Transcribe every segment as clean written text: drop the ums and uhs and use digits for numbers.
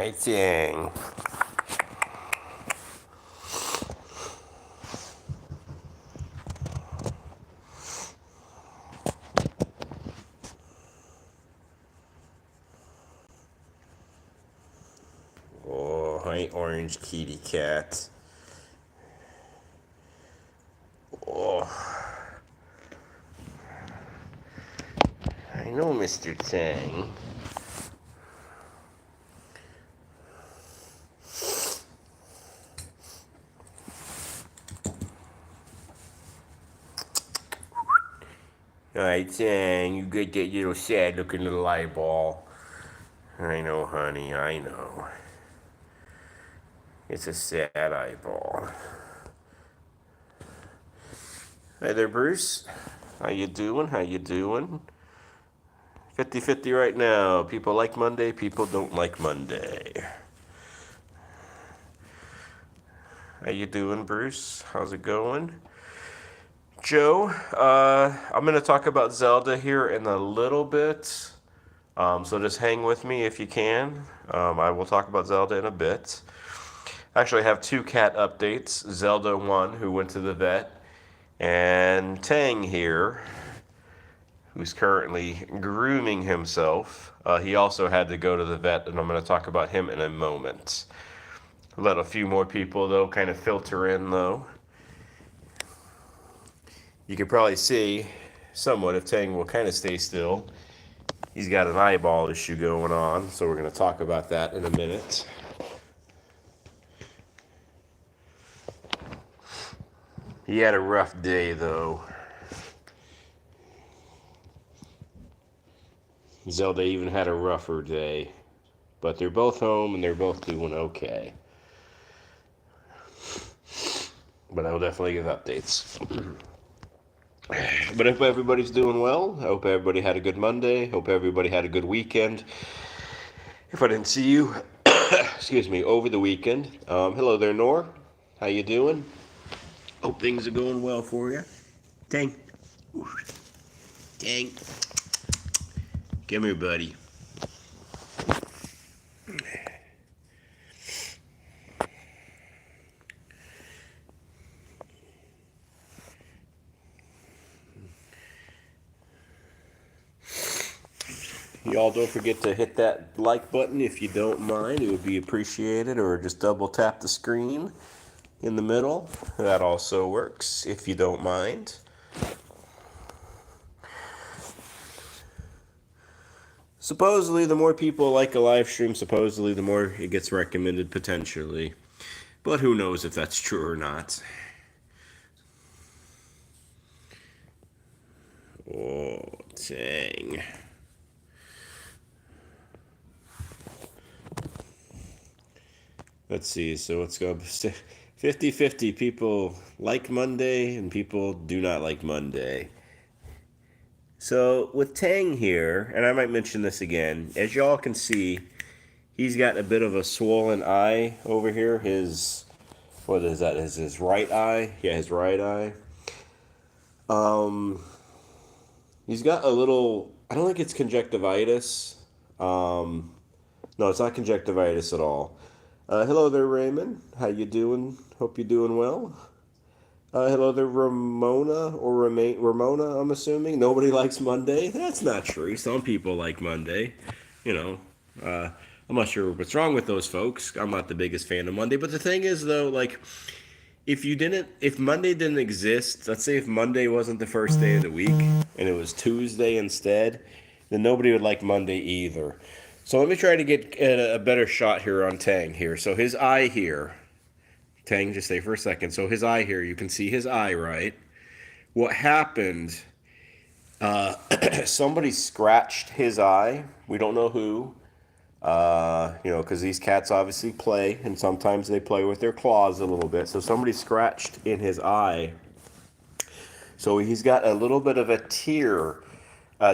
Alright, dang. Oh, hi, orange kitty cat. Oh, I know, Mr. Tang. Alright, Tang, you get that little sad looking little eyeball. I know, honey, I know. It's a sad eyeball. Hi there, Bruce. How you doing? How you doing? 50-50 right now. People like Monday, people don't like Monday. How you doing, Bruce? How's it going? Joe, I'm going to talk about Zelda here in a little bit. So just hang with me if you can. I will talk about Zelda in a bit. Actually, I have two cat updates. Zelda 1, who went to the vet, and Tang here, who's currently grooming himself. He also had to go to the vet, and I'm going to talk about him in a moment. Let a few more people, though, kind of filter in, though. You can probably see somewhat if Tang will kind of stay still. He's got an eyeball issue going on, so we're going to talk about that in a minute. He had a rough day, though. Zelda even had a rougher day. But they're both home and they're both doing okay. But I will definitely give updates. But I hope everybody's doing well. I hope everybody had a good Monday. Hope everybody had a good weekend. If I didn't see you, excuse me, over the weekend. Hello there, Nor. How you doing? Hope things are going well for you. Tang. Tang. Come here, buddy. Y'all don't forget to hit that like button if you don't mind. It would be appreciated. Or just double tap the screen in the middle. That also works if you don't mind. Supposedly, the more people like a live stream, supposedly the more it gets recommended potentially. But who knows if that's true or not. Oh, dang. Let's see, so let's go 50-50. People like Monday and people do not like Monday. So with Tang here, and I might mention this again, as y'all can see, he's got a bit of a swollen eye over here. What is that? Is his right eye? Yeah, his right eye. He's got a little, I don't think it's conjunctivitis. No, it's not conjunctivitis at all. Hello there, Raymond. How you doing? Hope you're doing well. Hello there, Ramona, or Ramona, I'm assuming. Nobody likes Monday? That's not true. Some people like Monday. You know, I'm not sure what's wrong with those folks. I'm not the biggest fan of Monday. But the thing is, though, like, if Monday didn't exist, let's say if Monday wasn't the first day of the week and it was Tuesday instead, then nobody would like Monday either. So let me try to get a better shot here on Tang here. So his eye here. Tang, just stay for a second. So his eye here, you can see his eye, right? What happened, somebody scratched his eye. We don't know who. Because these cats obviously play, and sometimes they play with their claws a little bit. So somebody scratched in his eye. So he's got a little bit of a tear,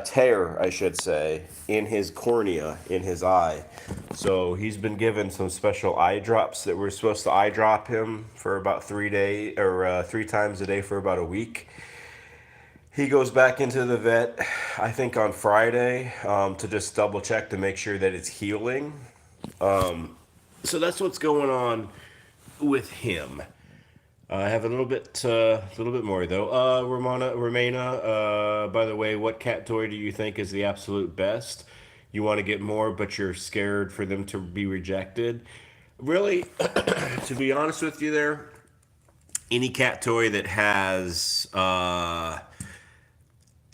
tear, I should say, in his cornea, in his eye. So he's been given some special eye drops that we're supposed to eye drop him for about 3 days, or 3 times a day for about a week. He goes back into the vet, I think on Friday, to just double check to make sure that it's healing. So that's what's going on with him. I have a little bit more though. Romana. By the way, what cat toy do you think is the absolute best? You want to get more, but you're scared for them to be rejected. Really, to be honest with you, there, any cat toy that has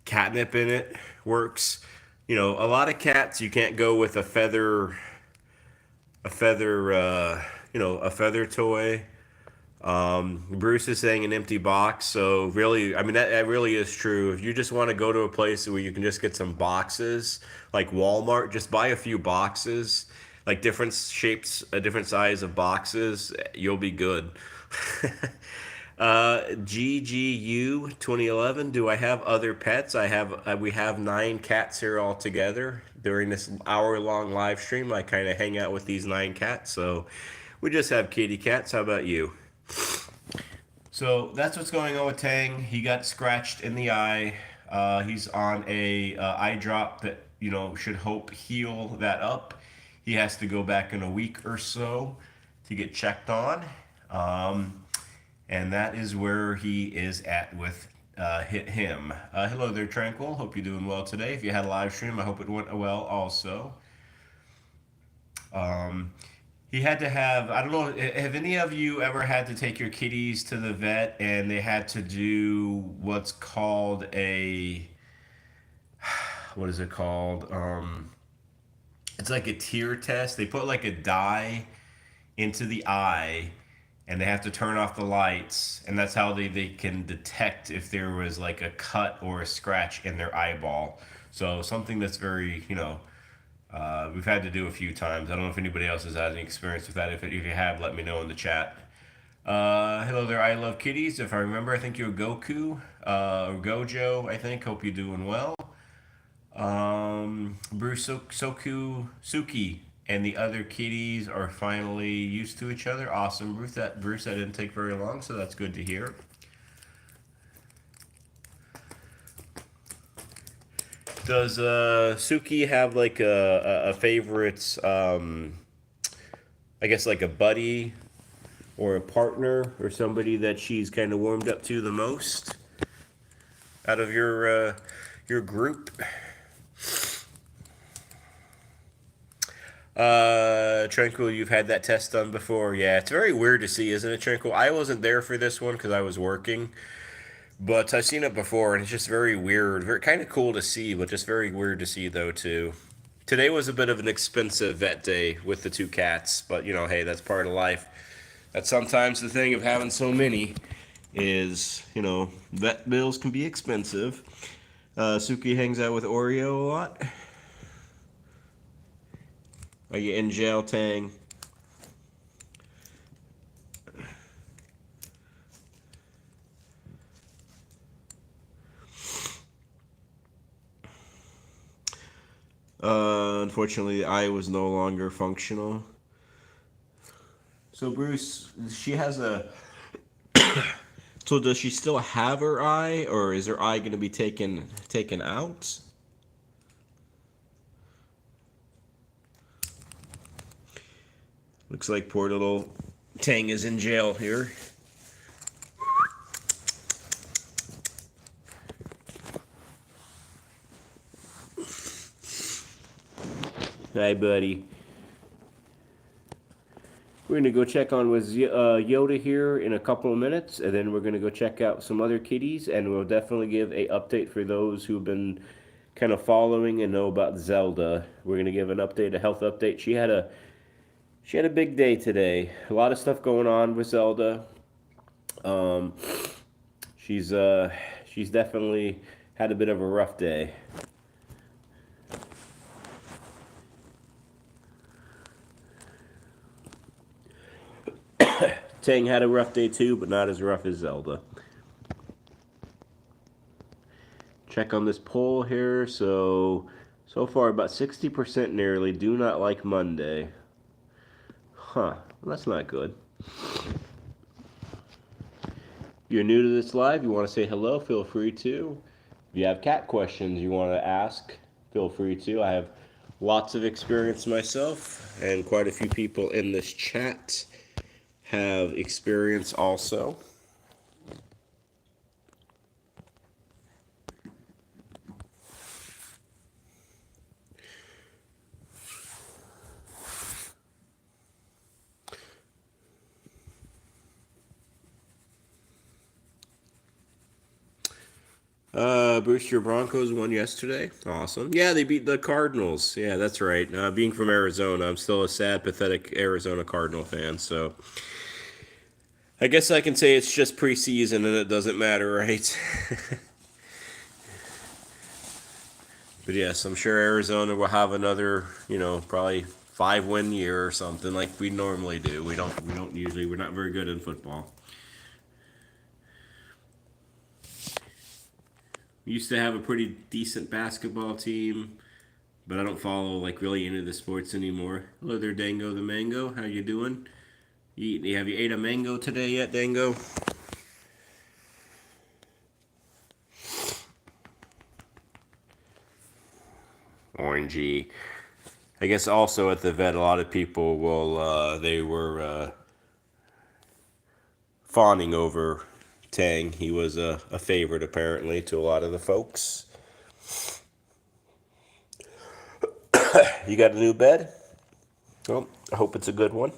catnip in it works. You know, a lot of cats you can't go with a feather, a feather toy. Bruce is saying an empty box, so really, I mean that really is true. If you just want to go to a place where you can just get some boxes, like Walmart, just buy a few boxes, like different shapes, a different size of boxes, you'll be good. GGU 2011. Do I have other pets? I have. We have 9 cats here all together during this hour-long live stream. I kind of hang out with these 9 cats, so we just have kitty cats. How about you? So that's what's going on with Tang. He got scratched in the eye. He's on a eye drop that should hope heal that up. He has to go back in a week or so to get checked on, and that is where he is at with hit him. Hello there, Tranquil. Hope you're doing well today. If you had a live stream, I hope it went well also. Um, he had to have, I don't know, have any of you ever had to take your kitties to the vet and they had to do what's called what is it called? It's like a tear test. They put like a dye into the eye and they have to turn off the lights, and that's how they can detect if there was like a cut or a scratch in their eyeball. So something that's very, we've had to do a few times. I don't know if anybody else has had any experience with that. If you have, let me know in the chat. Hello there, I love kitties. If I remember, I think you're Goku or Gojo. I think. Hope you're doing well. Bruce Soku Suki and the other kitties are finally used to each other. Awesome, Bruce. That didn't take very long, so that's good to hear. Does Suki have like a favorite? I guess like a buddy or a partner or somebody that she's kind of warmed up to the most out of your group. Tranquil, you've had that test done before. Yeah, it's very weird to see, isn't it, Tranquil? I wasn't there for this one because I was working, but I've seen it before, and it's just very weird. Very kind of cool to see, but just very weird to see though too. Today was a bit of an expensive vet day with the 2 cats, but hey, that's part of life. That's sometimes the thing of having so many is, vet bills can be expensive. Suki hangs out with Oreo a lot. Are you in jail, Tang? Unfortunately, the eye was no longer functional. So Bruce, she has a. So does she still have her eye, or is her eye going to be taken out? Looks like poor little Tang is in jail here. Hi, buddy. We're going to go check on with Yoda here in a couple of minutes, and then we're going to go check out some other kitties, and we'll definitely give a update for those who've been kind of following and know about Zelda. We're going to give an update, a health update. She had a big day today. A lot of stuff going on with Zelda. She's definitely had a bit of a rough day. Tang had a rough day too, but not as rough as Zelda. Check on this poll here. So far about 60% nearly do not like Monday. Huh, well, that's not good. If you're new to this live, you want to say hello, feel free to. If you have cat questions you want to ask, feel free to. I have lots of experience myself, and quite a few people in this chat have experience also. Bruce, your Broncos won yesterday. Awesome. Yeah, they beat the Cardinals. Yeah, that's right. Being from Arizona, I'm still a sad, pathetic Arizona Cardinal fan. So I guess I can say it's just preseason and it doesn't matter, right? But yes, I'm sure Arizona will have another, probably 5-win year or something like we normally do. We're not very good in football. We used to have a pretty decent basketball team, but I don't follow like really into the sports anymore. Hello there, Dango the Mango. How you doing? Have you ate a mango today yet, Dango? Orangey. I guess also at the vet, a lot of people they were fawning over Tang. He was a favorite apparently to a lot of the folks. You got a new bed? Well, I hope it's a good one.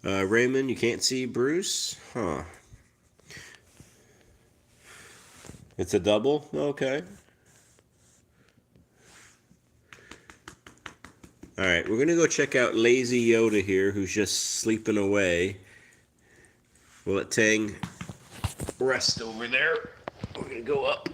Raymond, you can't see Bruce? Huh. It's a double? Okay. Alright, we're going to go check out Lazy Yoda here, who's just sleeping away. We'll let Tang rest over there. We're going to go up.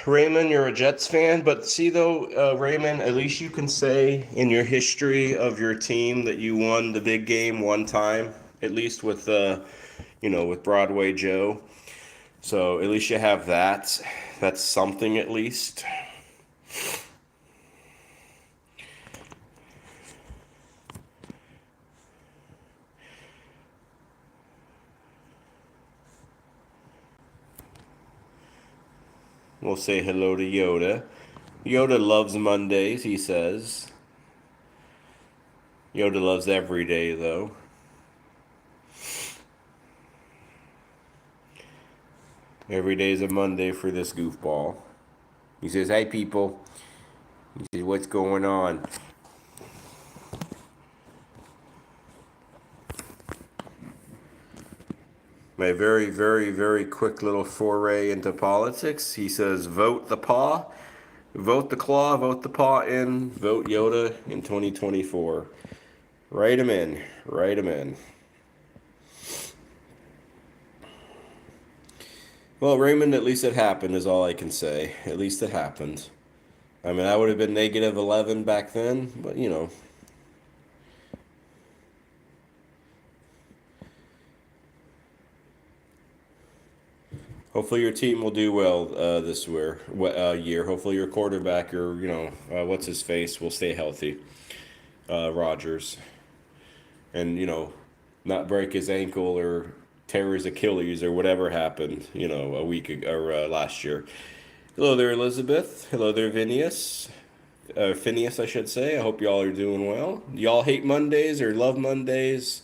Raymond, you're a Jets fan, but see though, Raymond, at least you can say in your history of your team that you won the big game one time, at least with, with Broadway Joe. So at least you have that. That's something at least. We'll say hello to Yoda. Yoda loves Mondays, he says. Yoda loves every day, though. Every day is a Monday for this goofball. He says, "Hey, people." He says, "What's going on?" My very, very, very quick little foray into politics. He says, "Vote the paw, vote the claw, vote the paw in, vote Yoda in 2024. Write him in. Write him in. Well, Raymond, at least it happened, is all I can say. At least it happened. I mean, I would have been -11 back then, but Hopefully your team will do well this year. Hopefully your quarterback or what's his face will stay healthy, Rodgers, and not break his ankle or tear his Achilles or whatever happened a week ago, or last year. Hello there, Elizabeth. Hello there, Phineas, I should say. I hope y'all are doing well. Y'all hate Mondays or love Mondays?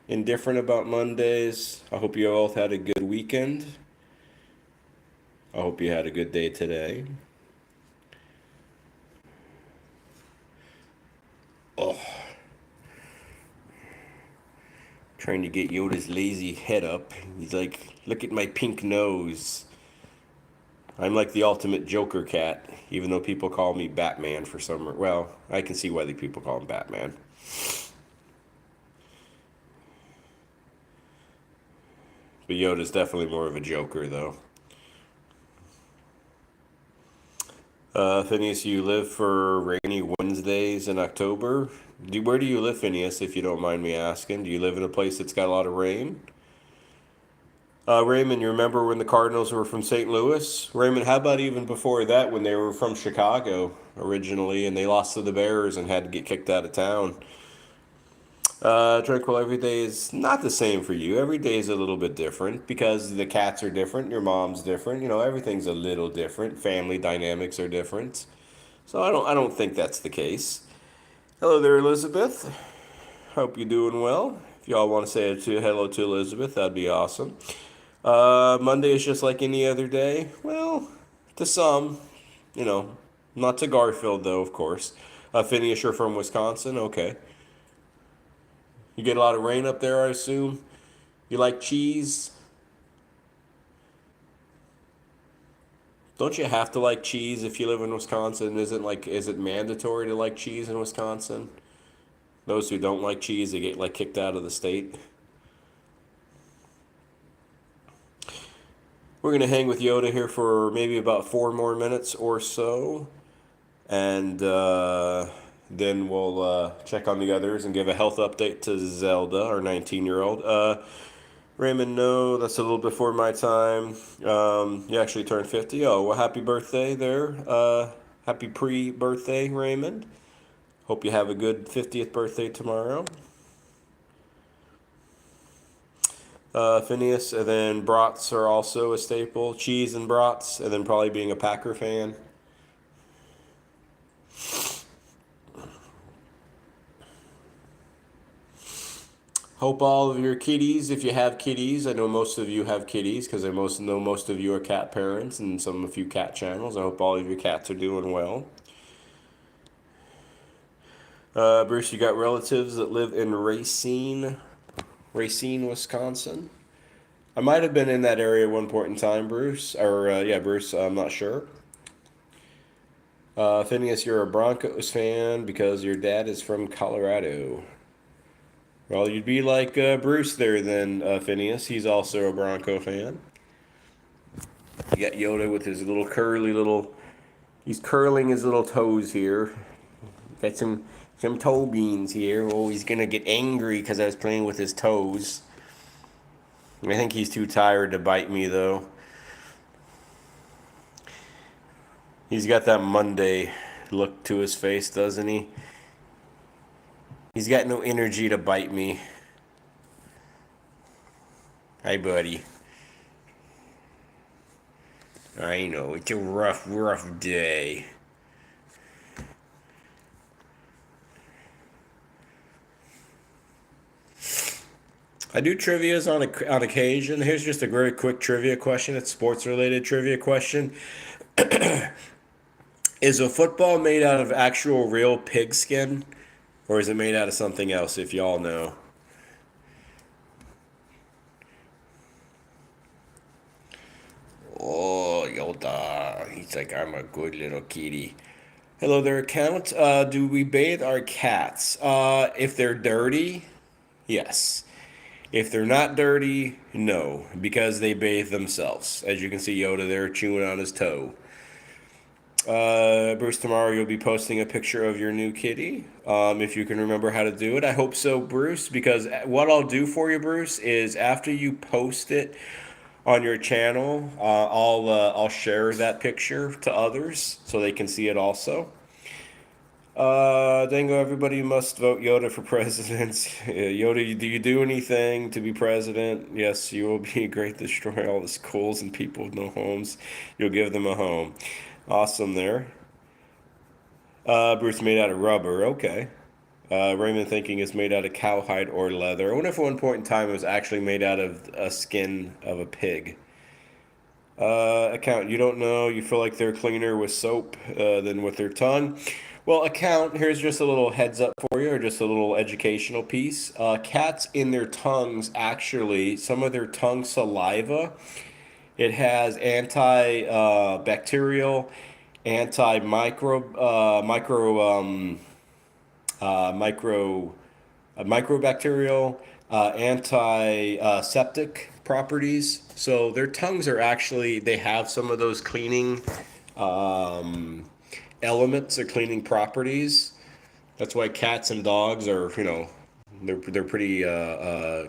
Indifferent about Mondays? I hope you all had a good weekend. I hope you had a good day today. Oh, trying to get Yoda's lazy head up. He's like, "Look at my pink nose." I'm like the ultimate Joker cat, even though people call me Batman for some reason. Well, I can see why the people call him Batman. But Yoda's definitely more of a Joker, though. Phineas, you live for rainy Wednesdays in October. Where do you live, Phineas, if you don't mind me asking? Do you live in a place that's got a lot of rain? Raymond, you remember when the Cardinals were from St. Louis? Raymond, how about even before that when they were from Chicago originally and they lost to the Bears and had to get kicked out of town? Tranquil, every day is not the same for you. Every day is a little bit different because the cats are different, your mom's different, everything's a little different. Family dynamics are different. So I don't think that's the case. Hello there, Elizabeth. Hope you're doing well. If y'all want to say hello to Elizabeth, that'd be awesome. Monday is just like any other day. Well, to some, you know, not to Garfield though, of course. Phineas, you're from Wisconsin. Okay. You get a lot of rain up there, I assume. You like cheese? Don't you have to like cheese if you live in Wisconsin? Is it mandatory to like cheese in Wisconsin? Those who don't like cheese, they get like kicked out of the state. We're gonna hang with Yoda here for maybe about 4 more minutes or so, and then we'll check on the others and give a health update to Zelda, our 19-year-old. Raymond, no, that's a little before my time. You actually turned 50. Oh, well, happy birthday there. Happy pre-birthday, Raymond. Hope you have a good 50th birthday tomorrow. Phineas, and then brats are also a staple. Cheese and brats, and then probably being a Packer fan. Hope all of your kitties, if you have kitties, I know most of you have kitties because I know most of you are cat parents and a few cat channels. I hope all of your cats are doing well. Bruce, you got relatives that live in Racine, Wisconsin. I might have been in that area at one point in time, Bruce. Yeah, Bruce, I'm not sure. Phineas, you're a Broncos fan because your dad is from Colorado. Well, you'd be like Bruce there then, Phineas. He's also a Bronco fan. You got Yoda with his little curly little. He's curling his little toes here. Got some toe beans here. Oh, he's gonna get angry because I was playing with his toes. I think he's too tired to bite me though. He's got that Monday look to his face, doesn't he? He's got no energy to bite me. Hi, buddy. I know, it's a rough day. I do trivias on occasion. Here's just a very quick trivia question. It's sports related trivia question. Is a football made out of actual real pig skin? Or is it made out of something else, if y'all know? Oh, Yoda. He's like, I'm a good little kitty. Hello there, account. Do we bathe our cats? If they're dirty, yes. If they're not dirty, no, because they bathe themselves. As you can see, Yoda there chewing on his toe. Bruce, tomorrow you'll be posting a picture of your new kitty. If you can remember how to do it, I hope so, Bruce. Because what I'll do for you, Bruce, is after you post it on your channel, I'll share that picture to others so they can see it also. Dango, everybody must vote Yoda for president. Yoda, do you do anything to be president? Yes, you will be a great destroyer all the schools and people with no homes. You'll give them a home. Awesome there. Bruce made out of rubber. Okay. Raymond thinking it's made out of cowhide or leather. I wonder if at one point in time it was actually made out of a skin of a pig. Account, you don't know. You feel like they're cleaner with soap than with their tongue. Well, account, here's just a little heads up for you, or just a little educational piece. Cats in their tongues, actually, some of their tongue saliva, it has antibacterial, microbacterial, antiseptic properties. So their tongues are actually, they have some of those cleaning. elements or cleaning properties. That's why cats and dogs are, they're pretty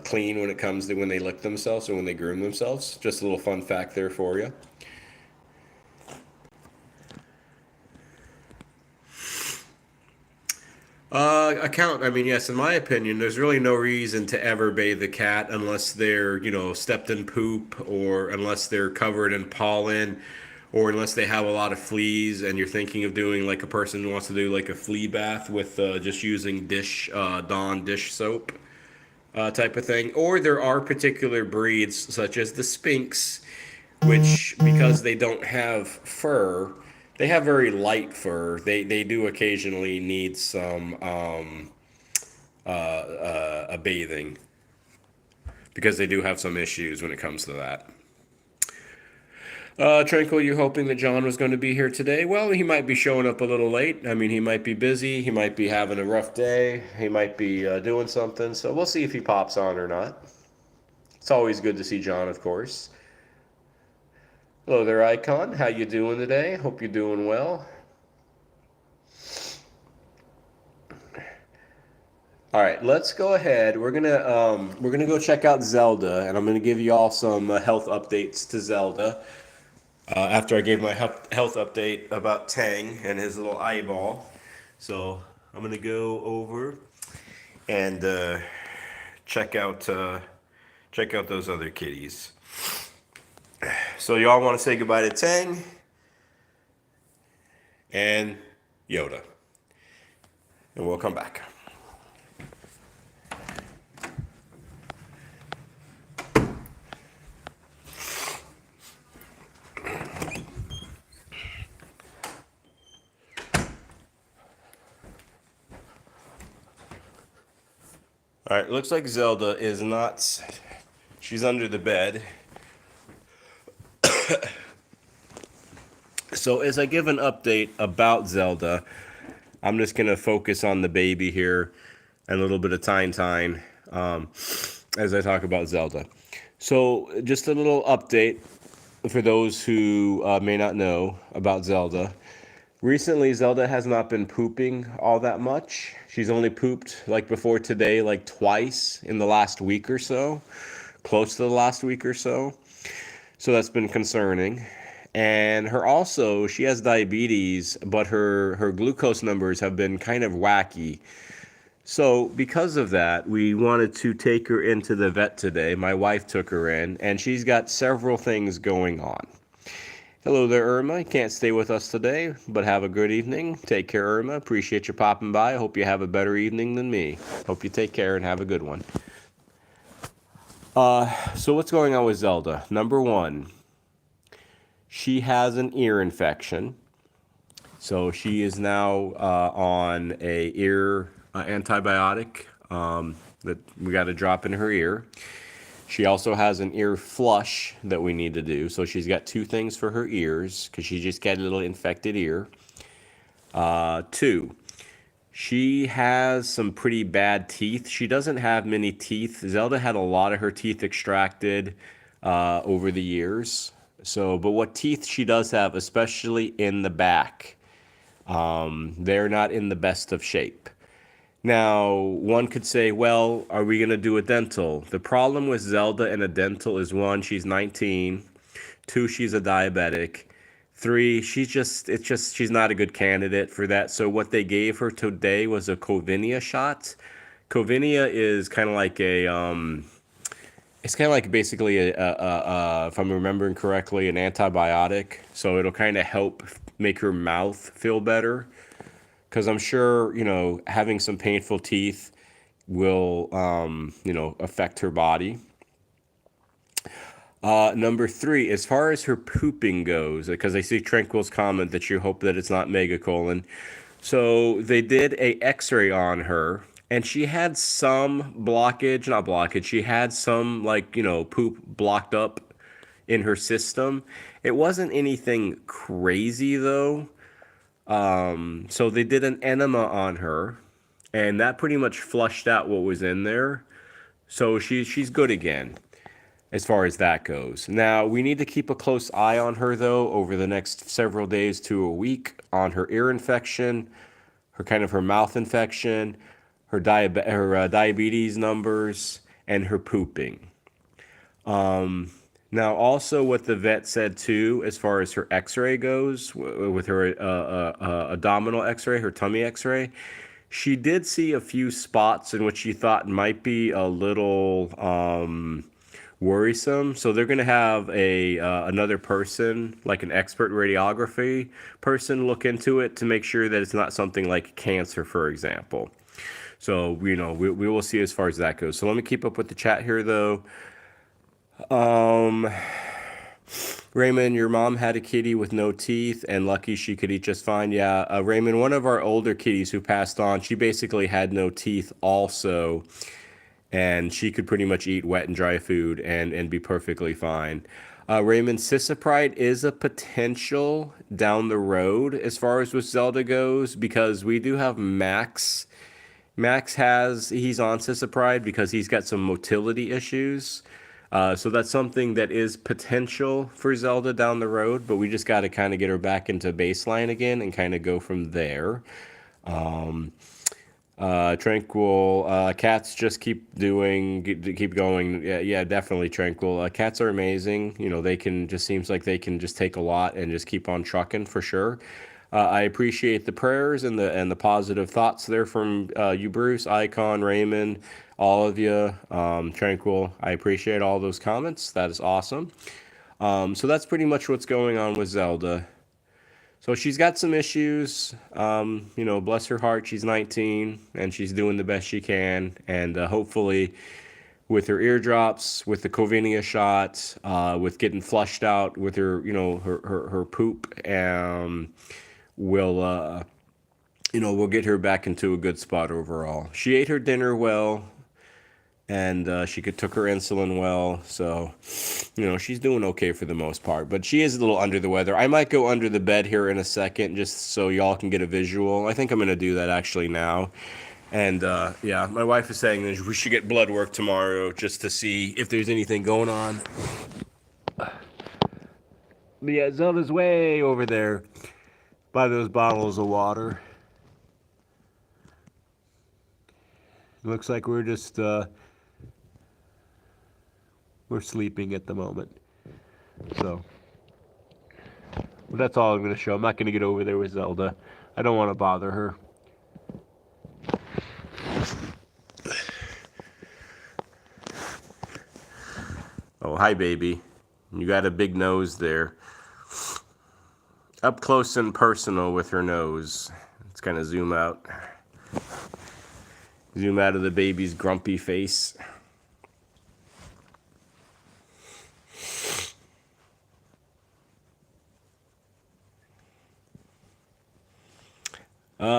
clean when it comes to when they lick themselves or when they groom themselves. Just a little fun fact there for you. Account. I mean, yes, in my opinion, there's really no reason to ever bathe the cat unless they're, stepped in poop or unless they're covered in pollen or unless they have a lot of fleas and you're thinking of doing like a person who wants to do like a flea bath with just using Dawn dish soap type of thing. Or there are particular breeds such as the Sphinx, which because they don't have fur, they have very light fur. They do occasionally need some a bathing because they do have some issues when it comes to that. Tranquil, you hoping that John was going to be here today? Well, he might be showing up a little late. I mean, he might be busy. He might be having a rough day. He might be doing something. So we'll see if he pops on or not. It's always good to see John, of course. Hello there, Icon. How you doing today? Hope you're doing well. All right, let's go ahead. We're gonna go check out Zelda, and I'm gonna give you all some health updates to Zelda. After I gave my health update about Tang and his little eyeball, so I'm gonna go over and check out those other kitties. So y'all want to say goodbye to Tang and Yoda, and we'll come back. All right, looks like Zelda is not. She's under the bed. So as I give an update about Zelda, I'm just going to focus on the baby here and a little bit of Tine as I talk about Zelda. So just a little update for those who may not know about Zelda. Recently, Zelda has not been pooping all that much. She's only pooped, like before today, like twice in the last week or so, close to the last week or so. So that's been concerning. And she has diabetes, but her glucose numbers have been kind of wacky. So because of that, we wanted to take her into the vet today. My wife took her in, and she's got several things going on. Hello there, Irma. You can't stay with us today, but have a good evening. Take care, Irma. Appreciate you popping by. Hope you have a better evening than me. Hope you take care and have a good one. So what's going on with Zelda? Number one, she has an ear infection. So she is now on a ear antibiotic that we got to drop in her ear. She also has an ear flush that we need to do. So she's got two things for her ears because she just got a little infected ear. Two, she has some pretty bad teeth. She doesn't have many teeth. Zelda had a lot of her teeth extracted over the years. But what teeth she does have, especially in the back, they're not in the best of shape. Now, one could say, well, are we going to do a dental? The problem with Zelda and a dental is one, she's 19. Two, she's a diabetic. Three, she's not a good candidate for that. So what they gave her today was a Covinia shot. Covinia is kind of like it's kind of like basically if I'm remembering correctly, an antibiotic. So it'll kind of help make her mouth feel better. Because I'm sure, having some painful teeth will, affect her body. Number three, as far as her pooping goes, because I see Tranquil's comment that you hope that it's not megacolon. So they did a x-ray on her, and she had some she had some, poop blocked up in her system. It wasn't anything crazy, though. So they did an enema on her, and that pretty much flushed out what was in there. So she's good again as far as that goes. Now, we need to keep a close eye on her, though, over the next several days to a week. on her ear infection, her mouth infection, her diabetes numbers, and her pooping. Now, also what the vet said too, as far as her X-ray goes, with her abdominal X-ray, her tummy X-ray, she did see a few spots in which she thought might be a little worrisome. So they're going to have a another person, like an expert radiography person, look into it to make sure that it's not something like cancer, for example. So, we will see as far as that goes. So let me keep up with the chat here, though. Um, Raymond, your mom had a kitty with no teeth, and lucky she could eat just fine. Yeah, Raymond, one of our older kitties who passed on, she basically had no teeth also, and she could pretty much eat wet and dry food and be perfectly fine. Raymond, Cisapride is a potential down the road as far as with Zelda goes, because we do have Max. He's on Cisapride because he's got some motility issues. So that's something that is potential for Zelda down the road, but we just got to kind of get her back into baseline again and kind of go from there. Tranquil, cats just keep going. Yeah, definitely Tranquil. Cats are amazing. They can just seems like they can just take a lot and just keep on trucking for sure. I appreciate the prayers and the positive thoughts there from you, Bruce, Icon, Raymond, all of you. Tranquil, I appreciate all those comments. That is awesome. So that's pretty much what's going on with Zelda. So she's got some issues. Bless her heart, she's 19 and she's doing the best she can. And hopefully, with her eardrops, with the Covinia shot, with getting flushed out with her, her poop, we'll get her back into a good spot overall. She ate her dinner well, and she took her insulin well, so she's doing okay for the most part, but she is a little under the weather. I might go under the bed here in a second just so y'all can get a visual. I think I'm going to do that actually now. And yeah, my wife is saying that we should get blood work tomorrow just to see if there's anything going on. But yeah, Zelda's way over there by those bottles of water. Looks like we're just we're sleeping at the moment. So that's all I'm going to show. I'm not going to get over there with Zelda. I don't want to bother her. Oh, hi, baby. You got a big nose there. Up close and personal with her nose. Let's kind of zoom out. Zoom out of the baby's grumpy face.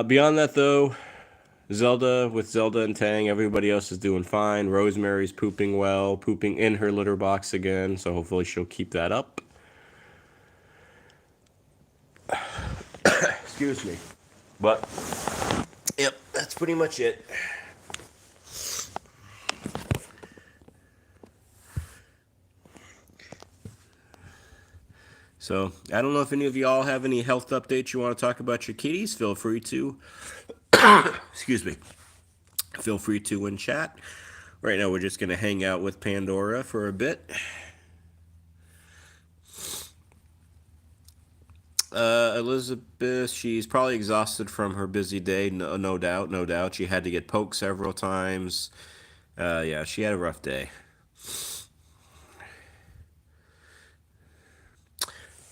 Beyond that, though, with Zelda and Tang, everybody else is doing fine. Rosemary's pooping well, pooping in her litter box again, so hopefully she'll keep that up. Excuse me. But, yep, that's pretty much it. So, I don't know if any of y'all have any health updates you want to talk about your kitties. Feel free to. Excuse me. Feel free to in chat. Right now, we're just going to hang out with Pandora for a bit. Elizabeth, she's probably exhausted from her busy day. No doubt. She had to get poked several times. Yeah, she had a rough day.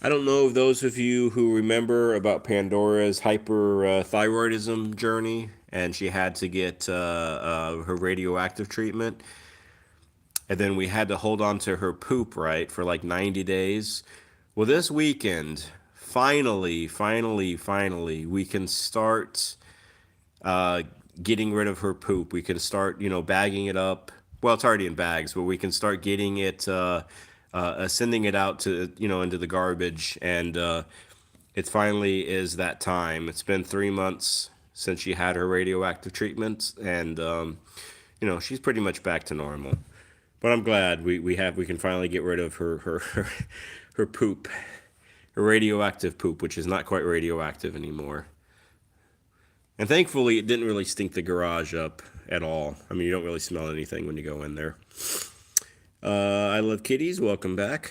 I don't know if those of you who remember about Pandora's hyperthyroidism journey, and she had to get her radioactive treatment, and then we had to hold on to her poop, right, for like 90 days. Well, this weekend, finally, we can start getting rid of her poop. We can start, bagging it up. Well, it's already in bags, but we can start getting it, sending it out to, into the garbage. And it finally is that time. It's been 3 months since she had her radioactive treatment, and she's pretty much back to normal. But I'm glad we can finally get rid of her poop. radioactive poop, which is not quite radioactive anymore. And thankfully, it didn't really stink the garage up at all. I mean, you don't really smell anything when you go in there. I Love Kitties, welcome back.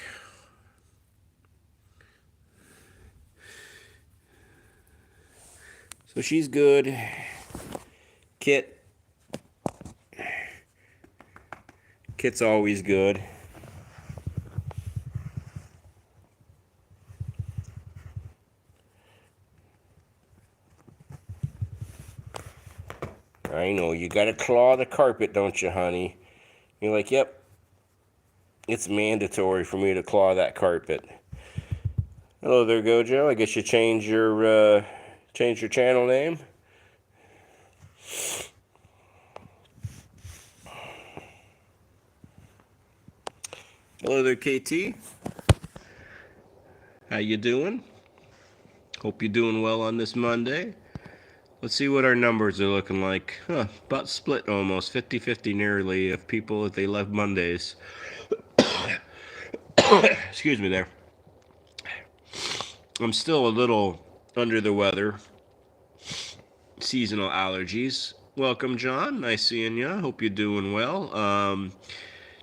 So she's good. Kit's always good. I know, you gotta claw the carpet, don't you, honey? You're like, yep, it's mandatory for me to claw that carpet. Hello there, Gojo. I guess you changed your channel name. Hello there, KT. How you doing? Hope you're doing well on this Monday. Let's see what our numbers are looking like. About split almost, 50-50 nearly, of people that they love Mondays. Excuse me there. I'm still a little under the weather. Seasonal allergies. Welcome, John. Nice seeing you. Hope you're doing well.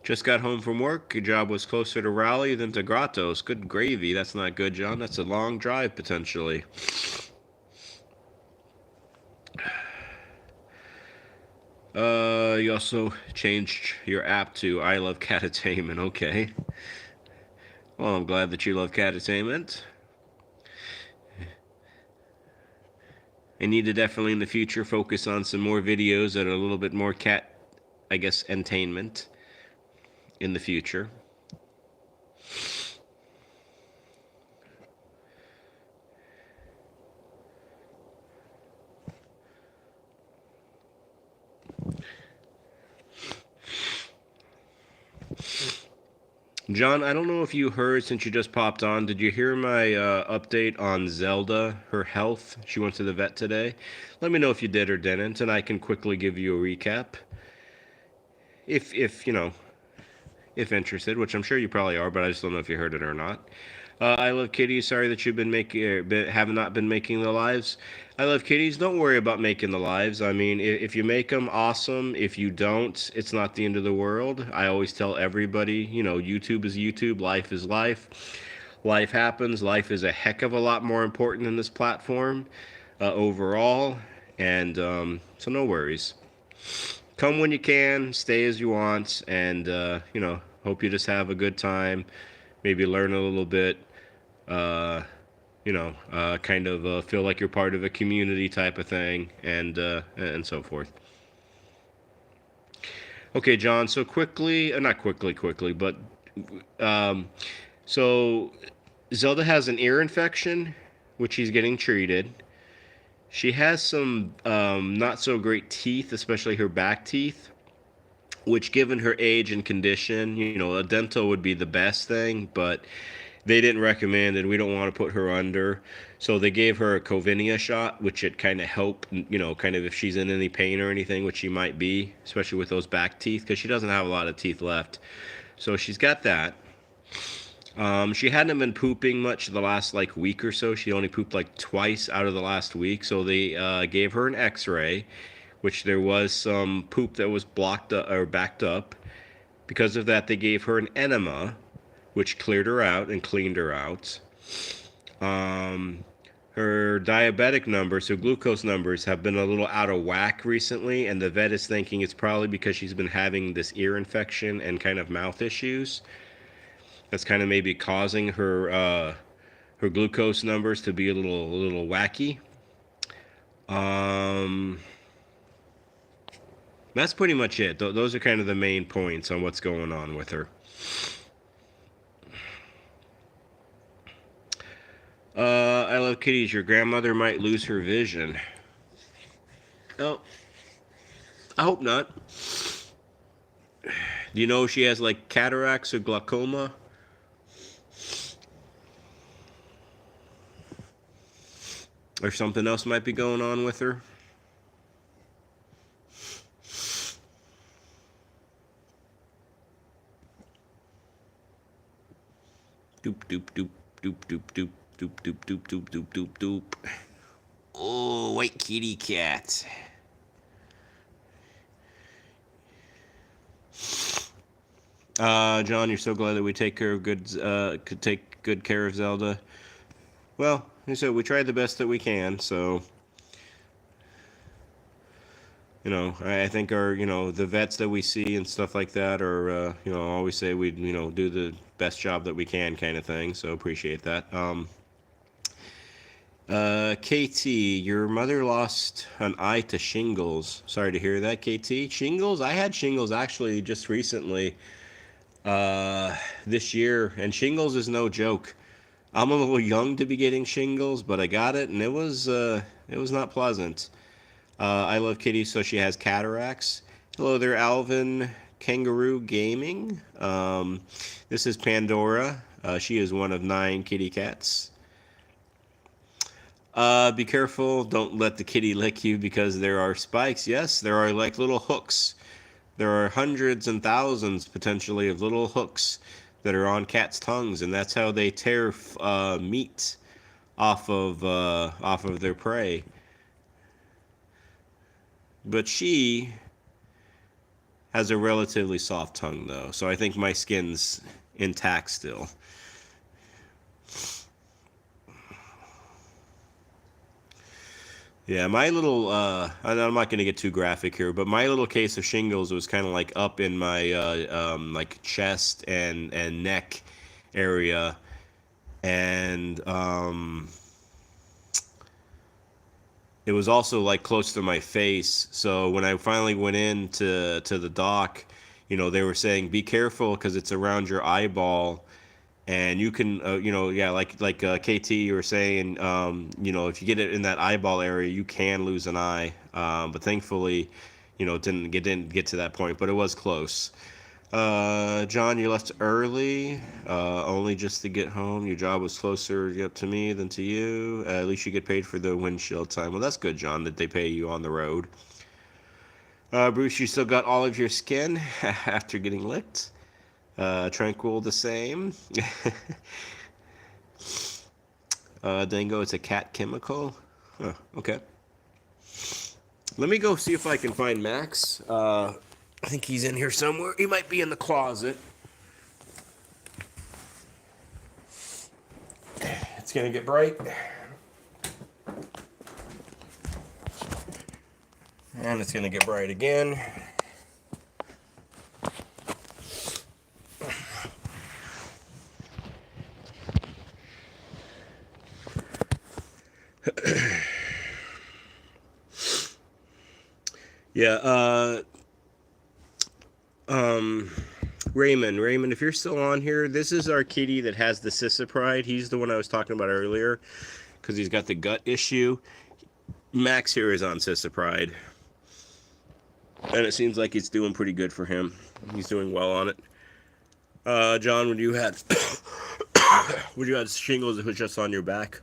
Just got home from work. Your job was closer to Raleigh than to Grottoes. Good gravy. That's not good, John. That's a long drive, potentially. You also changed your app to I Love Catatainment. Okay. Well, I'm glad that you love catatainment. I need to definitely in the future focus on some more videos that are a little bit more cat, I guess, entertainment in the future. John, I don't know if you heard since you just popped on. Did you hear my update on Zelda, her health? She went to the vet today. Let me know if you did or didn't, and I can quickly give you a recap. If you know, if interested, which I'm sure you probably are, but I just don't know if you heard it or not. I Love Kitties. Sorry that you've been have not been making the lives. I Love Kitties. Don't worry about making the lives. I mean, if you make them, awesome. If you don't, it's not the end of the world. I always tell everybody, you know, YouTube is YouTube, life is life. Life happens. Life is a heck of a lot more important than this platform overall, and so no worries. Come when you can, stay as you want, and you know, hope you just have a good time. Maybe learn a little bit. You know, kind of feel like you're part of a community type of thing, and so forth. Okay, John. So quickly, not quickly, but um, so Zelda has an ear infection, which he's getting treated. She has some not so great teeth, especially her back teeth, which, given her age and condition, you know, a dental would be the best thing, but they didn't recommend, and we don't want to put her under. So they gave her a Covinia shot, which it kind of helped, you know, kind of if she's in any pain or anything, which she might be, especially with those back teeth, because she doesn't have a lot of teeth left. So she's got that. She hadn't been pooping much the last like week or so. She only pooped like twice out of the last week. So they gave her an X-ray, which there was some poop that was blocked or backed up. Because of that, they gave her an enema, which cleared her out and cleaned her out. Her diabetic numbers, her glucose numbers, have been a little out of whack recently, and the vet is thinking it's probably because she's been having this ear infection and kind of mouth issues. That's kind of maybe causing her glucose numbers to be a little wacky. That's pretty much it. Those are kind of the main points on what's going on with her. I Love Kitties. Your grandmother might lose her vision. Oh, I hope not. Do you know if she has like cataracts or glaucoma? Or something else might be going on with her? Doop, doop, doop, doop, doop, doop. Doop, doop, doop, doop, doop, doop, doop. Oh, white kitty cat. John, you're so glad that we could take good care of Zelda. Well, like I said, we tried the best that we can, so I think the vets that we see and stuff like that are, always say we'd, do the best job that we can kind of thing. So appreciate that. KT, your mother lost an eye to shingles. Sorry to hear that, KT. Shingles? I had shingles actually just recently, this year, and shingles is no joke. I'm a little young to be getting shingles, but I got it, and it was not pleasant. I love Kitty, so she has cataracts. Hello there, Alvin Kangaroo Gaming. This is Pandora. She is one of 9 kitty cats. Be careful. Don't let the kitty lick you because there are spikes. Yes, there are like little hooks. There are hundreds and thousands, potentially, of little hooks that are on cats' tongues, and that's how they tear meat off of their prey. But she has a relatively soft tongue, though, so I think my skin's intact still. Yeah, my little, I'm not going to get too graphic here, but my little case of shingles was kind of like up in my, like chest and neck area. And, it was also like close to my face. So when I finally went in to the doc, they were saying, be careful because it's around your eyeball. And you can, yeah, like KT, you were saying, if you get it in that eyeball area, you can lose an eye. But thankfully, it didn't get to that point, but it was close. John, you left early, only just to get home. Your job was closer to me than to you. At least you get paid for the windshield time. Well, that's good, John, that they pay you on the road. Bruce, you still got all of your skin after getting licked. Tranquil the same. Dango, it's a cat chemical. Huh, okay. Let me go see if I can find Max. I think he's in here somewhere. He might be in the closet. It's gonna get bright. And it's gonna get bright again. Yeah, Raymond, if you're still on here, this is our kitty that has the Cisapride. He's the one I was talking about earlier because he's got the gut issue. Max here is on Cisapride, and it seems like it's doing pretty good for him. He's doing well on it. John, when you had shingles, it was just on your back.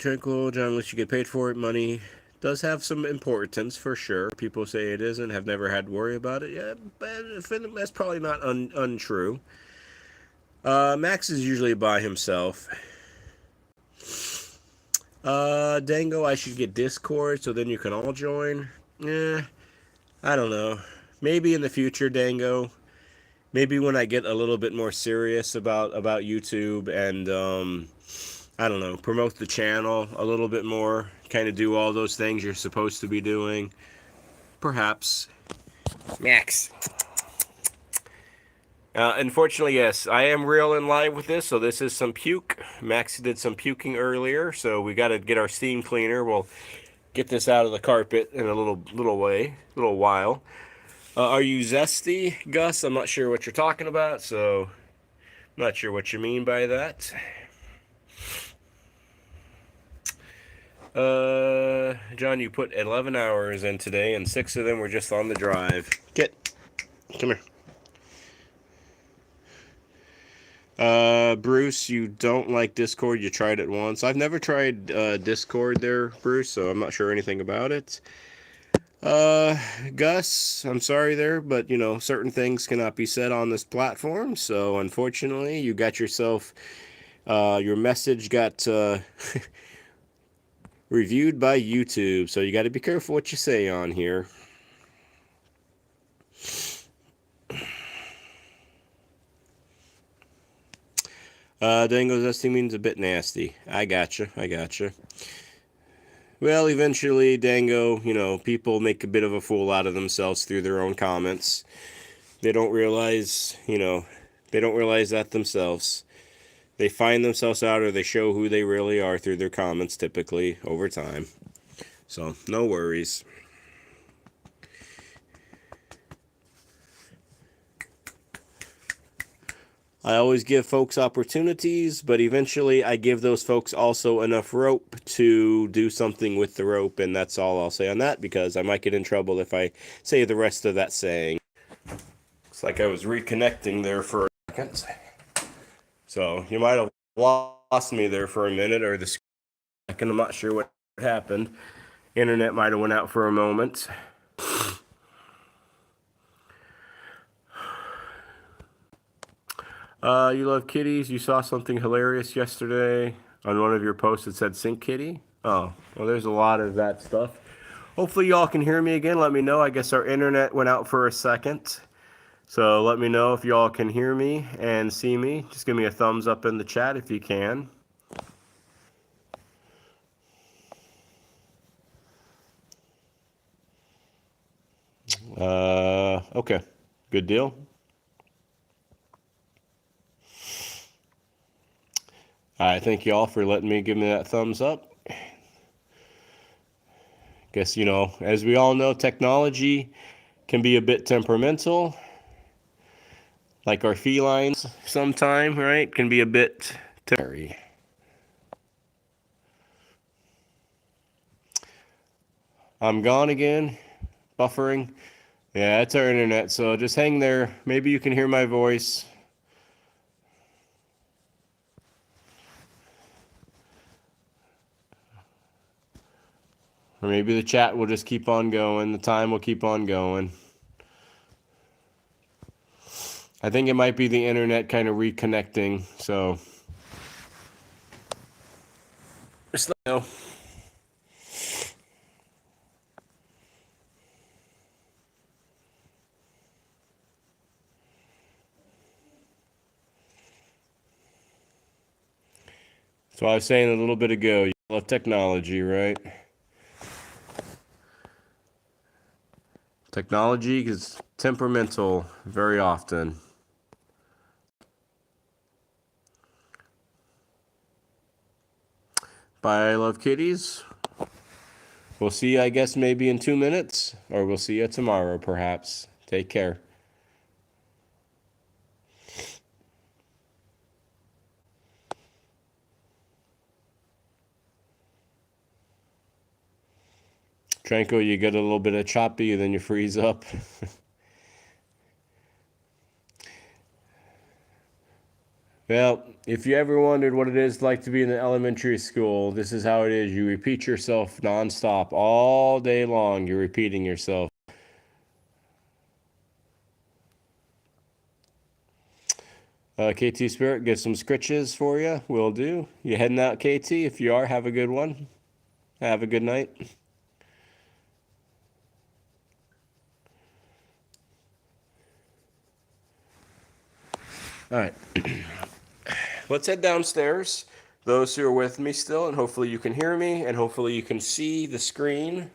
Tranquil, John, unless you get paid for it, money does have some importance for sure. People say it isn't, have never had to worry about it. Yeah, but that's probably not untrue. Max is usually by himself. Dango, I should get Discord so then you can all join. I don't know. Maybe in the future, Dango. Maybe when I get a little bit more serious about YouTube and I don't know, promote the channel a little bit more, kind of do all those things you're supposed to be doing. Perhaps. Max. Unfortunately, yes, I am real in live with this, so this is some puke. Max did some puking earlier, so we got to get our steam cleaner. We'll get this out of the carpet in a little while. Are you zesty, Gus? I'm not sure what you're talking about, so I'm not sure what you mean by that. John, you put 11 hours in today, and 6 of them were just on the drive. Come here. Bruce, you don't like Discord. You tried it once. I've never tried Discord there, Bruce, so I'm not sure anything about it. Uh, Gus, I'm sorry there, but certain things cannot be said on this platform. So unfortunately, you got yourself, your message got reviewed by YouTube. So you got to be careful what you say on here. Dango zesting means a bit nasty. I gotcha. I gotcha. Well, eventually, Dango, people make a bit of a fool out of themselves through their own comments. They don't realize, they don't realize that themselves. They find themselves out, or they show who they really are through their comments, typically, over time. So, no worries. I always give folks opportunities, but eventually I give those folks also enough rope to do something with the rope, and that's all I'll say on that, because I might get in trouble if I say the rest of that saying. It's like I was reconnecting there for a second. So you might have lost me there for a minute, or the second. I'm not sure what happened. Internet might have went out for a moment. You love kitties. You saw something hilarious yesterday on one of your posts that said Sink Kitty. Oh, well, there's a lot of that stuff. Hopefully, y'all can hear me again. Let me know. I guess our internet went out for a second. So let me know if y'all can hear me and see me. Just give me a thumbs up in the chat if you can. Okay. Good deal. All right, thank you all for letting me give me that thumbs up. Guess, as we all know, technology can be a bit temperamental. Like our felines sometime, right? Can be a bit temporary. I'm gone again. Buffering. Yeah, it's our internet, so just hang there. Maybe you can hear my voice. Or maybe the chat will just keep on going. The time will keep on going. I think it might be the internet kind of reconnecting, so just let me know. So I was saying a little bit ago, you love technology, right? Technology is temperamental very often. Bye, I love kitties. We'll see you, I guess, maybe in 2 minutes, or we'll see you tomorrow, perhaps. Take care. Tranquil, you get a little bit of choppy, then you freeze up. Well, if you ever wondered what it is like to be in an elementary school, this is how it is. You repeat yourself nonstop all day long. You're repeating yourself. KT Spirit, get some scritches for you. Will do. You heading out, KT? If you are, have a good one. Have a good night. All right. Let's head downstairs. Those who are with me still, and hopefully you can hear me, and hopefully you can see the screen.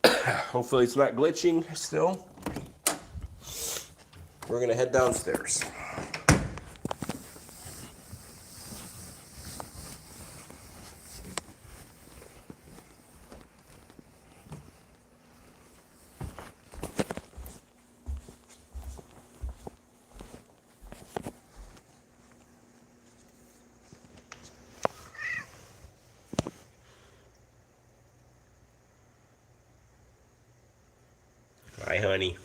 Hopefully it's not glitching still. We're going to head downstairs. Hi, honey.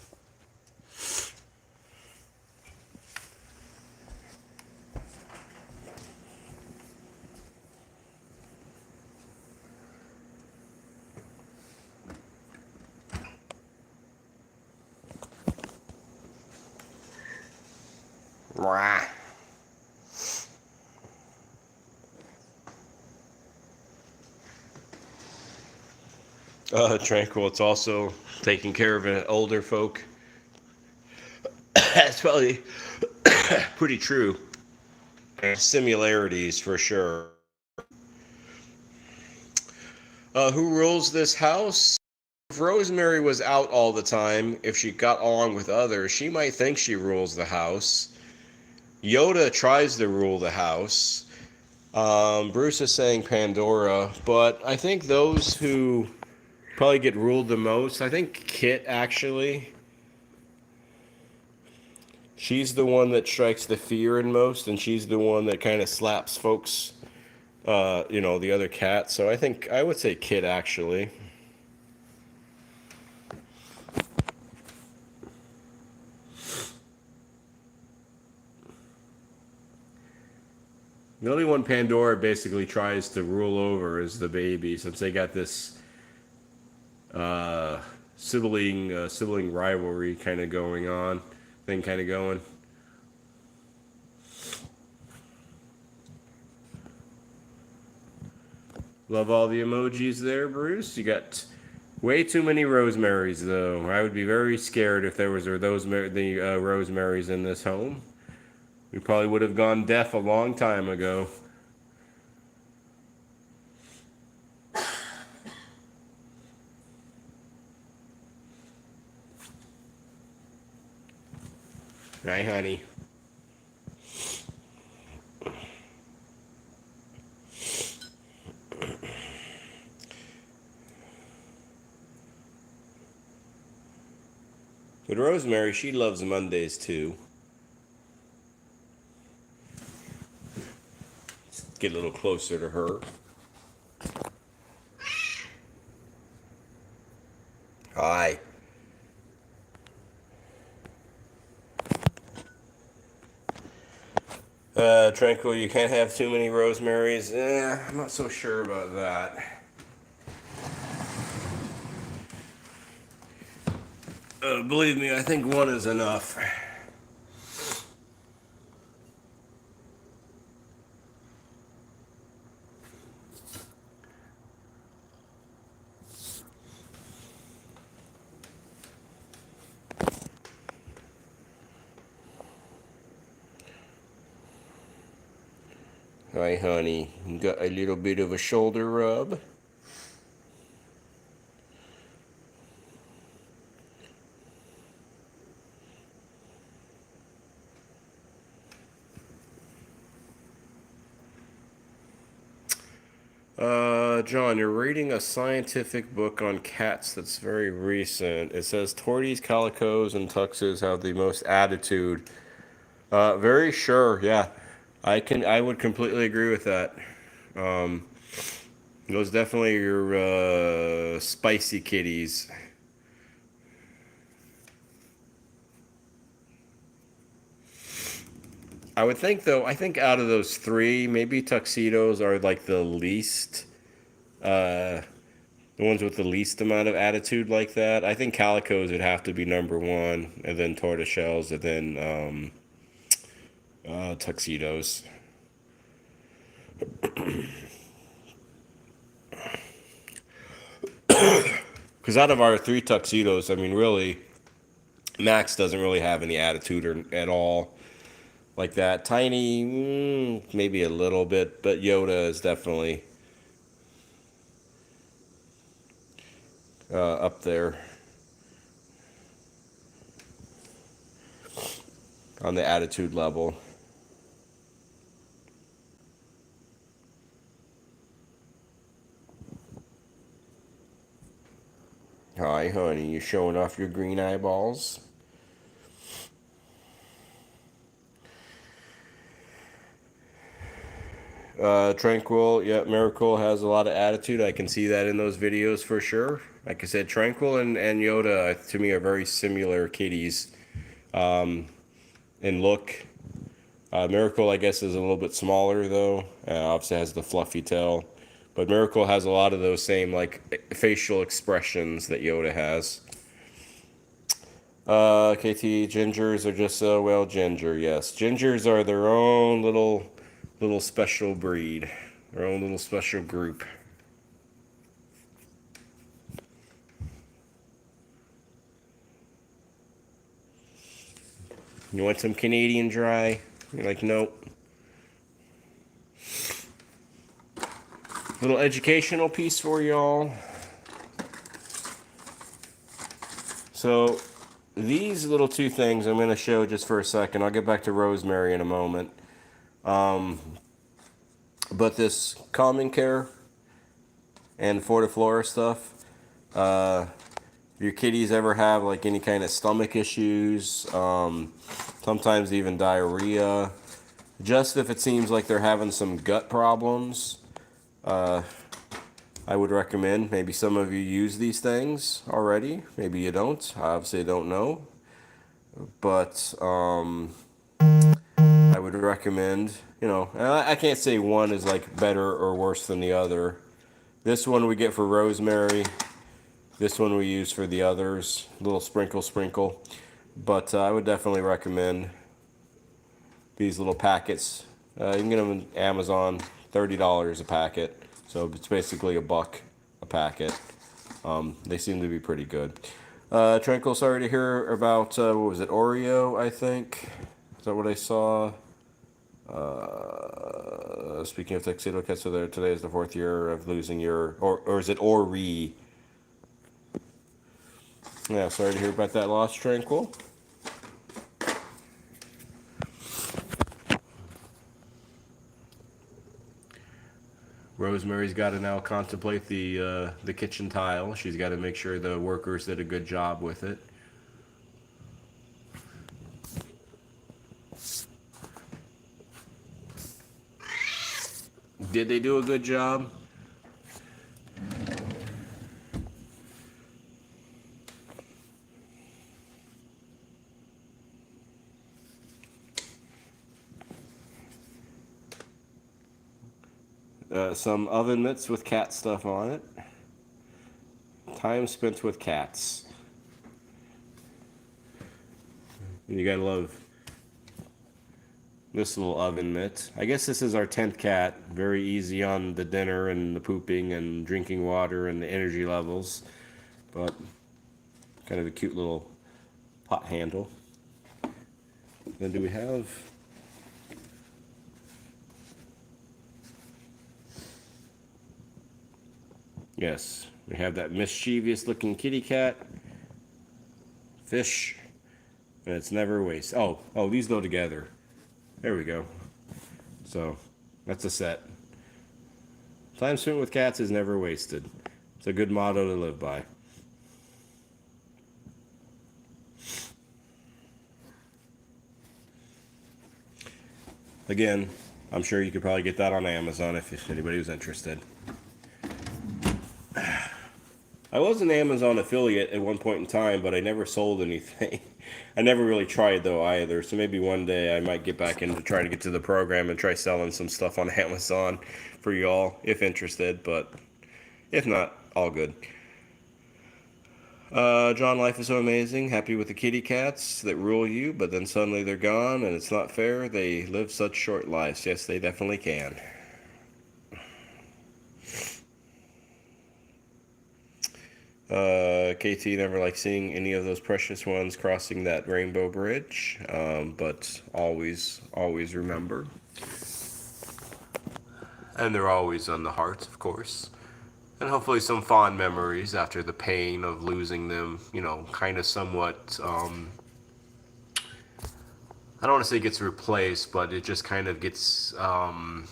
Tranquil, it's also taking care of an older folk. That's probably pretty true. Similarities for sure. Who rules this house? If Rosemary was out all the time, if she got along with others, she might think she rules the house. Yoda tries to rule the house. Bruce is saying Pandora, but I think those who probably get ruled the most, I think Kit actually. She's the one that strikes the fear in most, and she's the one that kind of slaps folks, the other cat. So I think I would say Kit actually. The only one Pandora basically tries to rule over is the baby, since they got this sibling rivalry kind of going on, thing kind of going. Love all the emojis there, Bruce. You got way too many Rosemarys, though. I would be very scared if there was Rosemarys in this home. We probably would have gone deaf a long time ago. Hi, honey. But Rosemary, she loves Mondays too. Let's get a little closer to her. Hi. Tranquil, you can't have too many Rosemarys. I'm not so sure about that. Believe me, I think one is enough. Hi, honey. You got a little bit of a shoulder rub. John, you're reading a scientific book on cats that's very recent. It says Torties, Calicos, and Tuxes have the most attitude. Very sure, yeah. I would completely agree with that. Um, those definitely are spicy kitties. I would think though, I think out of those three, maybe tuxedos are like the least the ones with the least amount of attitude like that. I think calicos would have to be number one, and then tortoiseshells, and then tuxedos. Because out of our three tuxedos, I mean, really, Max doesn't really have any attitude at all like that. Tiny, maybe a little bit, but Yoda is definitely up there on the attitude level. Hi, honey. You showing off your green eyeballs? Tranquil, yeah, Miracle has a lot of attitude. I can see that in those videos for sure. Like I said, Tranquil and Yoda to me are very similar kitties in look. Miracle, I guess, is a little bit smaller though. Obviously has the fluffy tail, but Miracle has a lot of those same like facial expressions that Yoda has. KT gingers are just well, ginger. Yes, gingers are their own little special breed, their own little special group. You want some Canadian Dry? You're like, nope. Little educational piece for y'all. So these little two things I'm going to show just for a second. I'll get back to rosemary in a moment. But this calming care and Fortiflora stuff, if your kitties ever have like any kind of stomach issues, sometimes even diarrhea, just if it seems like they're having some gut problems, I would recommend. Maybe some of you use these things already. Maybe you don't. I obviously don't know. But I would recommend, and I can't say one is like better or worse than the other. This one we get for rosemary. This one we use for the others. A little sprinkle. But I would definitely recommend these little packets. You can get them on Amazon, $30 a packet. So it's basically $1 a packet. They seem to be pretty good. Tranquil, sorry to hear about, what was it, Oreo, I think? Is that what I saw? Speaking of Tuxedo Cat, so today is the 4th year of losing your, or is it Ori? Yeah, sorry to hear about that loss, Tranquil. Rosemary's got to now contemplate the kitchen tile. She's got to make sure the workers did a good job with it. Did they do a good job? Some oven mitts with cat stuff on it. Time spent with cats. And you gotta love this little oven mitt. I guess this is our 10th cat. Very easy on the dinner and the pooping and drinking water and the energy levels. But kind of a cute little pot handle. Then do we have... Yes, we have that mischievous looking kitty cat. Fish. And it's never waste. Oh, these go together. There we go. So, that's a set. Time spent with cats is never wasted. It's a good motto to live by. Again, I'm sure you could probably get that on Amazon if anybody was interested. I was an Amazon affiliate at one point in time, but I never sold anything. I never really tried though either, so maybe one day I might get back into trying to get to the program and try selling some stuff on Amazon for y'all if interested, but if not, all good. John, life is so amazing. Happy with the kitty cats that rule you, but then suddenly they're gone and it's not fair. They live such short lives. Yes, they definitely can. KT never liked seeing any of those precious ones crossing that rainbow bridge, but always remember. And they're always on the hearts, of course. And hopefully some fond memories after the pain of losing them, kind of somewhat, I don't want to say it gets replaced, but it just kind of gets, I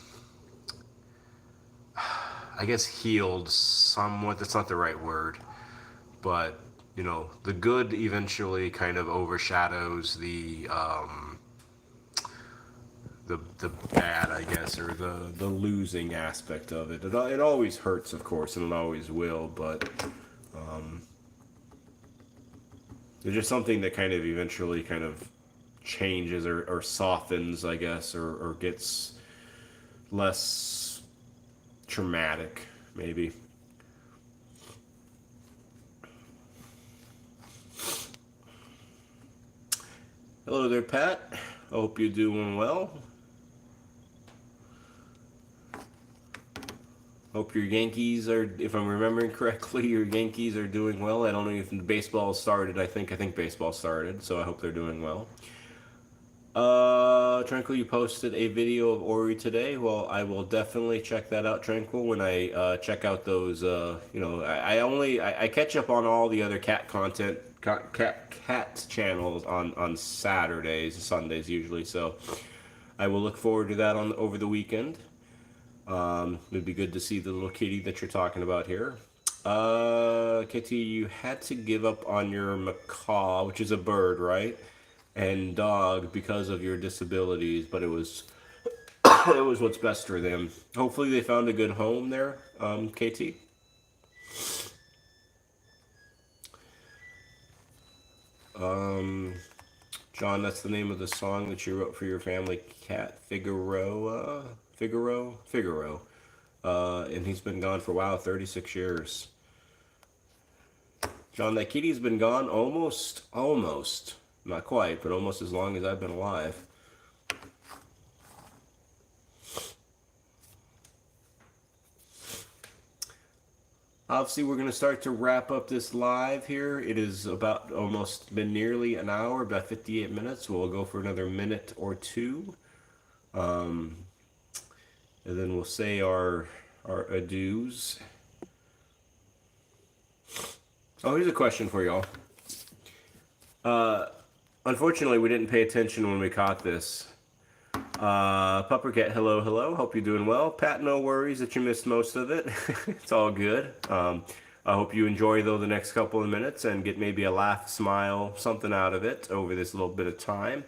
guess healed somewhat. That's not the right word. But, the good eventually kind of overshadows the bad, I guess, or the losing aspect of it. It always hurts, of course, and it always will, but there's just something that kind of eventually kind of changes or softens, I guess, or gets less traumatic, maybe. Hello there, Pat. I hope you're doing well. Hope your Yankees are, if I'm remembering correctly, your Yankees are doing well. I don't know if baseball started. I think baseball started, so I hope they're doing well. Tranquil, you posted a video of Ori today. Well, I will definitely check that out, Tranquil, when I check out those. I catch up on all the other cat content, cat channels on Saturdays, Sundays usually. So I will look forward to that on over the weekend. It'd be good to see the little kitty that you're talking about here. Kitty, you had to give up on your macaw, which is a bird, right? And dog because of your disabilities, but it was it was what's best for them. Hopefully, they found a good home there, KT. Um, John, that's the name of the song that you wrote for your family cat, Figaro. And he's been gone for, wow, 36 years. John, that kitty's been gone almost, not quite, but almost as long as I've been alive. Obviously, we're going to start to wrap up this live here. It is about almost been nearly an hour, about 58 minutes. We'll go for another minute or two. And then we'll say our adieus. Oh, here's a question for y'all. Unfortunately, we didn't pay attention when we caught this. Puppercat, hello. Hope you're doing well. Pat, no worries that you missed most of it. It's all good. I hope you enjoy, though, the next couple of minutes and get maybe a laugh, smile, something out of it over this little bit of time.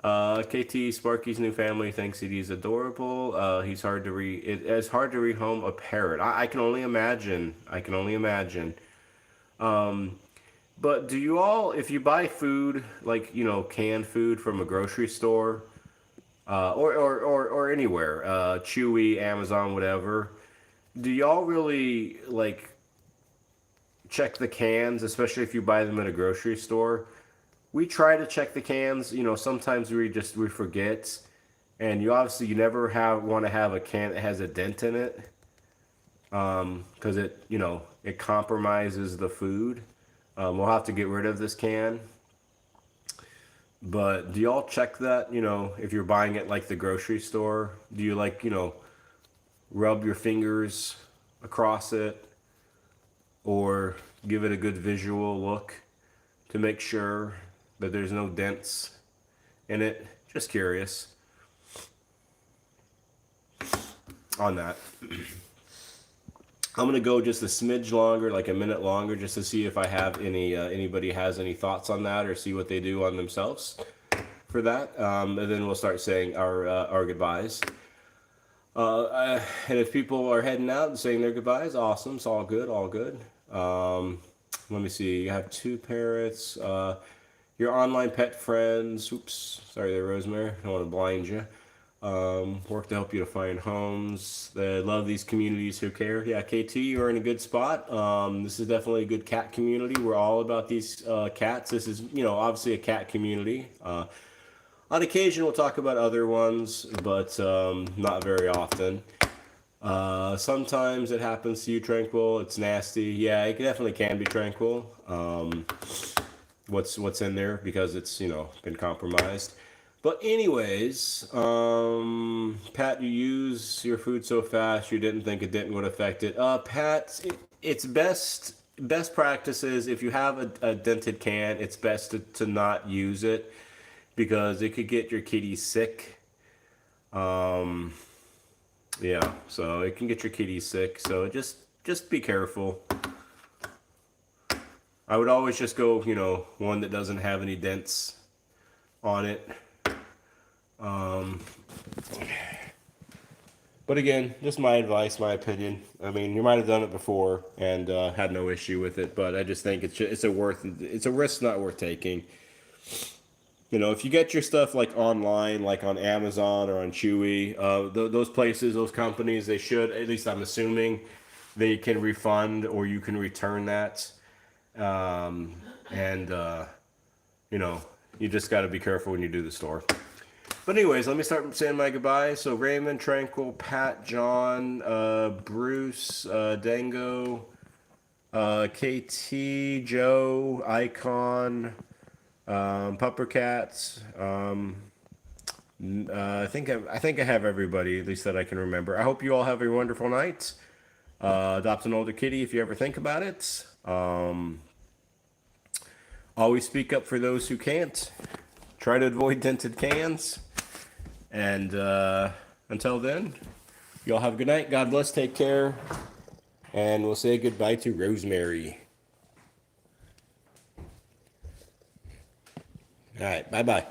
KT, Sparky's new family thinks he's adorable. It's hard to rehome a parrot. I can only imagine. But do you all, if you buy food, like, canned food from a grocery store, or anywhere, Chewy, Amazon, whatever, do y'all really, like, check the cans, especially if you buy them at a grocery store? We try to check the cans, sometimes we forget, and you never want to have a can that has a dent in it, because it compromises the food. We'll have to get rid of this can. But do y'all check that, if you're buying it like the grocery store? Do you rub your fingers across it or give it a good visual look to make sure that there's no dents in it? Just curious on that. I'm gonna go just a smidge longer, like a minute longer, just to see if I have anybody has any thoughts on that, or see what they do on themselves for that, and then we'll start saying our goodbyes. And if people are heading out and saying their goodbyes, awesome, it's all good, let me see. You have 2 parrots. Your online pet friends. Oops, sorry there, Rosemary. I don't want to blind you. Work to help you to find homes. They love these communities who care. Yeah, KT, you're in a good spot. This is definitely a good cat community. We're all about these cats. This is, obviously a cat community. On occasion, we'll talk about other ones, but not very often. Sometimes it happens to you, Tranquil. It's nasty. Yeah, it definitely can be, Tranquil. What's in there, because it's, been compromised. But anyways, Pat, you use your food so fast you didn't think a dent would affect it. Pat, it's best practices, if you have a dented can, it's best to not use it, because it could get your kitty sick. Yeah, so it can get your kitty sick. So just be careful. I would always just go, one that doesn't have any dents on it. But again, just my advice, my opinion. I mean, you might have done it before and had no issue with it, but I just think it's a risk not worth taking. If you get your stuff like online, like on Amazon or on Chewy, those places, those companies, they should, at least I'm assuming, they can refund or you can return that. You just got to be careful when you do the store. But anyways, let me start saying my goodbyes. So Raymond, Tranquil, Pat, John, Bruce, Dango, KT, Joe, Icon, Puppercats, I think I have everybody, at least that I can remember. I hope you all have a wonderful night. Adopt an older kitty if you ever think about it. Always speak up for those who can't. Try to avoid dented cans. And until then, y'all have a good night. God bless. Take care. And we'll say goodbye to Rosemary. All right. Bye-bye.